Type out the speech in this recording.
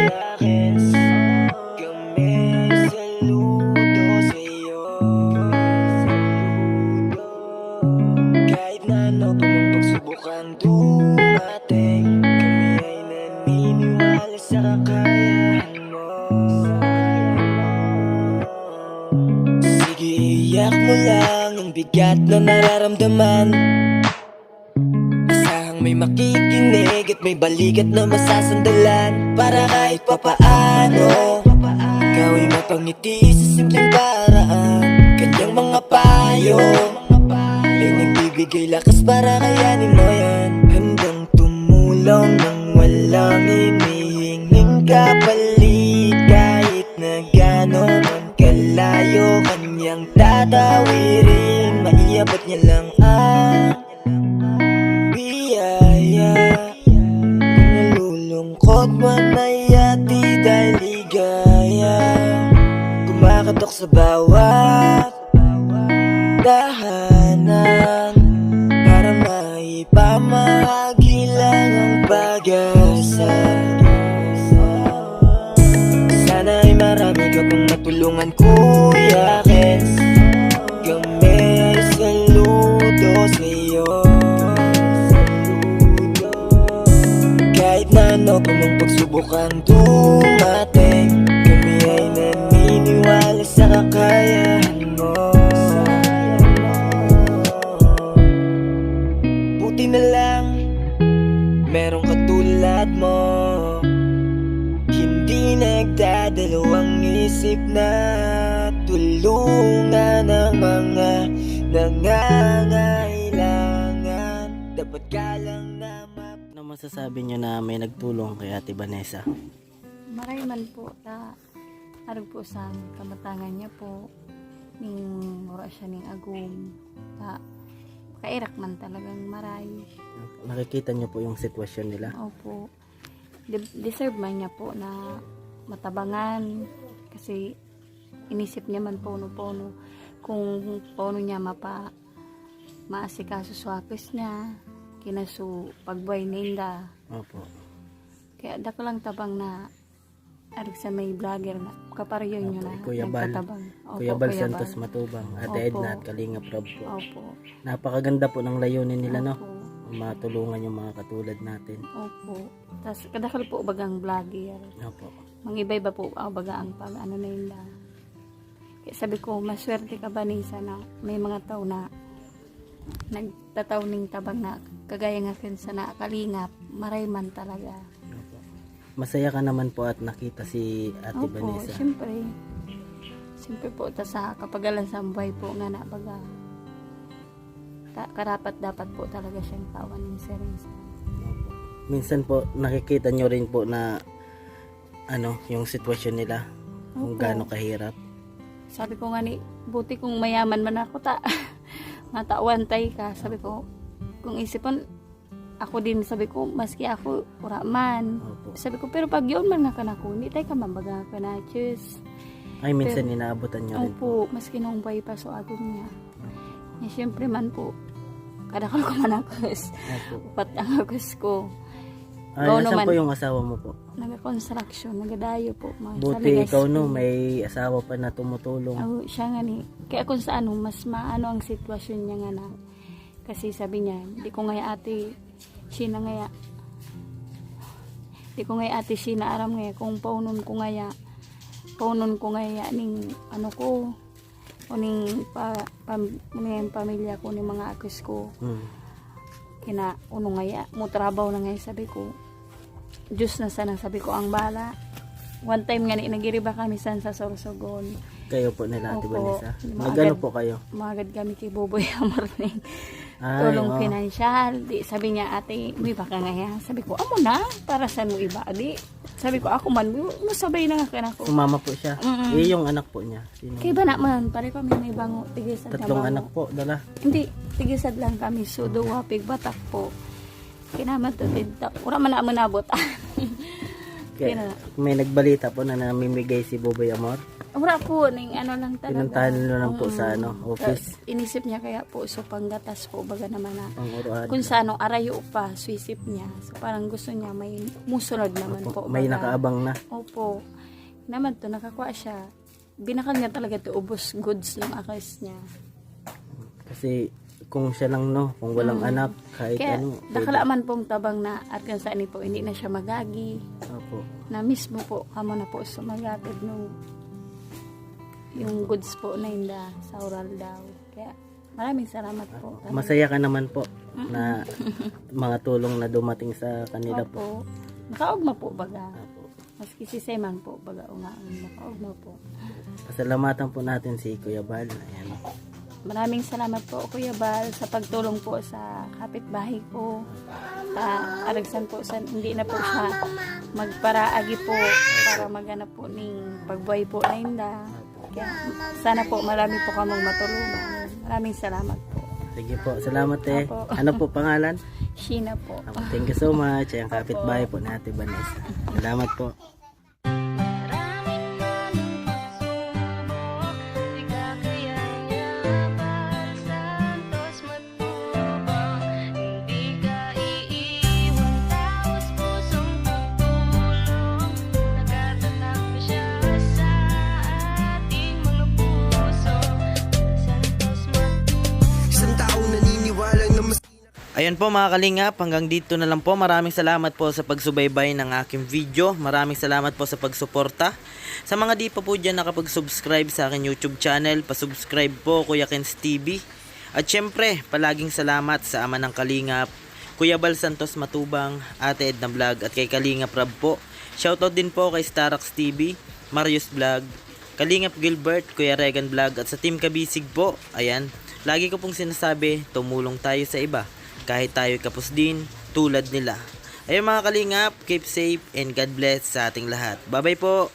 yakes. Kami saludo sa'yo. Kahit na ano pa mang pagsubukang dumating, kami ay naniniwala sa kakayahan mo. Sige, iyak mo lang ang bigat na nararamdaman. Asahang may makikinig at may balikat na masasandalan. Para kahit papaano ikaw ay mapangiti sa simpleng paraan. Kanyang mga payo ay nagbibigay lakas para kayanin mo yan. Handang tumulong nang walang hinihinging kapalit. Kahit na gano'n man kalayo kanyang tatawirin, maiabot niya lang ang biyaya. Kung nalulungkot man ay hatid ay ligaya, kumakatok sa bawat tahanan para maipamahagi lang ang pag-asa. Sana ay marami ka pang matulungan, Kuya Kens. Kami ay saludo sa'yo. Kahit na ano pa mang pagsubukang dumating, kami ay naniniwala sa kakayahan mo. Buti na lang merong katulad mo, hindi nagdadalawang isip na tulungan ang mga nangangailangan. Dapat ka lang na Ano masasabi nyo na may nagtulong kay Ate Vanessa? Maray man po ta arog po sa kamatangan niya po ning ora siya ning agum ta kairak man talagang maray. Nakikita nyo po yung sitwasyon nila? Opo. Deserve man niya po na matabangan kasi inisip niya man pono-pono kung pono niya maasikaso swapis niya kinasu pagbuhay ninda. Opo. Kaya dako lang tabang na arig sa may vlogger na kaparyo nyo na Kuya Bal. nagkatabang. Opo, Kuya Bal Kuya Santos Bal. Matubang, Ate Opo. Edna at Kalinga Prab po. Opo. Napakaganda po ng layunin nila, no? Opo. Matulungan yung mga katulad natin. Opo. Tas kadakal po bagang vlogger. Opo. Mangiba-iba po baga ang pag ano na yun na. Kaya sabi ko, maswerte ka ba Nisa na may mga tao na nagtataw ning tabang na kagaya nga sa na kalingap, maray man talaga. Opo. Masaya ka naman po at nakita si Ate Opo, Vanessa. syempre. Siyempre po, ta sa kapagalan sa buhay po nga na baga karapat dapat po talaga siyang tawan ng seryoso. Opo. Minsan po nakikita nyo rin po na yung sitwasyon nila, kung Opo. gaano kahirap. Sabi ko nga ni, buti kung mayaman man ako matawantay ka. Sabi ko, kung isipon, ako din sabi ko, maski ako, ura man. Opo. Sabi ko, pero pag yun man nakanako, hindi tayo ka mabaga ka na, cheers. Ay, minsan inaabutan nyo rin po. Opo, maski nung bay pa so agong niya. Eh, syempre man po, kadakal ko man agos. Opo. Upat ang agos ko. Ay, Ikaw nasan naman. po yung asawa mo po? Nag-construction, nagadayo po. Buti ikaw may asawa pa na tumutulong. Oh, siya nga ni. Kaya kung sa mas maano ang sitwasyon niya nga na. Kasi sabi niya, di ko nga ate, siya na nga di ko nga ate siya na aram nga kung paunon ko nga ning ano ko, o ning pamilya ko, ning mga akos ko. Kina uno nga mo trabaho na nga sabi ko. Diyos na sana sabi ko ang bala. One time nga nagiriba kami sa Sorsogon. Kayo po nila Ate Opo. Vanessa. Magad- Magano po kayo? Magad kami kay Boboy Amarning. Ay, Tulong oo. pinansyal. Di, sabi niya, ate, may baka nga yan. Sabi ko, amo na, para sa mo iba. Di, sabi ko, ako man, masabay na nga ka na ko. Sumama po siya. Mm-mm. Yung anak po niya. Sino? Kaya ba naman, pare kami may bango, tigisad na Tatlong bango. anak po, dala. Hindi, tigisad lang kami, sudo, wapig, batak po. Kinaman to, ura man na manabot. Kaya, may nagbalita po na namimigay si Boboy Amor. Wala po, ning ano lang talaga. Pinuntahan nyo lang po sa Mm. office. Inisip niya kaya po, so panggatas po, baga naman na. Ang uruan. Kung sa ano, arayo pa, so isip niya. So parang gusto niya, may musunod naman po. May baga. nakaabang na. Opo. Naman to, nakakuha siya. Binakal niya talaga to, ubos goods ng akis niya. Kasi kung siya lang no, kung walang anak, kahit Kaya, ano. dakala man pong tabang na at kung saan po, hindi na siya magagi. Opo. Na mismo po, kamo na po sumagatid nung yung goods po na hinda sa oral daw. Kaya, maraming salamat po. Masaya ka naman po na mga tulong na dumating sa kanila po. Opo. Nakaugma po baga. Opo. Maski si Seman po baga ungaan. Nakaugma po. Pasalamatan po natin si Kuya Bal. Ayan. Maraming salamat po Kuya Bal sa pagtulong po sa kapitbahay ko. Aragsan po sa hindi na po siya magparaagi po para maghanap po ng pagbuhay po na hinda. Kaya sana po marami po kamong matulungan. Maraming salamat po. Sige po, salamat eh. Opo. Ano po pangalan? Sheena po. Thank you so much. Ayan, kapitbahay po ni Ate Vanessa. Salamat po. Ayan po mga kalingap, hanggang dito na lang po. Maraming salamat po sa pagsubaybay ng aking video. Maraming salamat po sa pagsuporta. Sa mga di pa po dyan nakapag-subscribe sa aking YouTube channel, pasubscribe po Kuya Ken's TV. At syempre, palaging salamat sa ama ng kalingap, Kuya Bal Santos Matubang, Ate Edna Vlog at kay Kalingap Rab po. Shoutout din po kay Starax TV, Marius Vlog, Kalingap Gilbert, Kuya Regan Vlog at sa Team Kabisig po. Ayan, lagi ko pong sinasabi, tumulong tayo sa iba. Kahit tayo kapos din, tulad nila. Ayun mga kalingap, keep safe and God bless sa ating lahat. Bye bye po!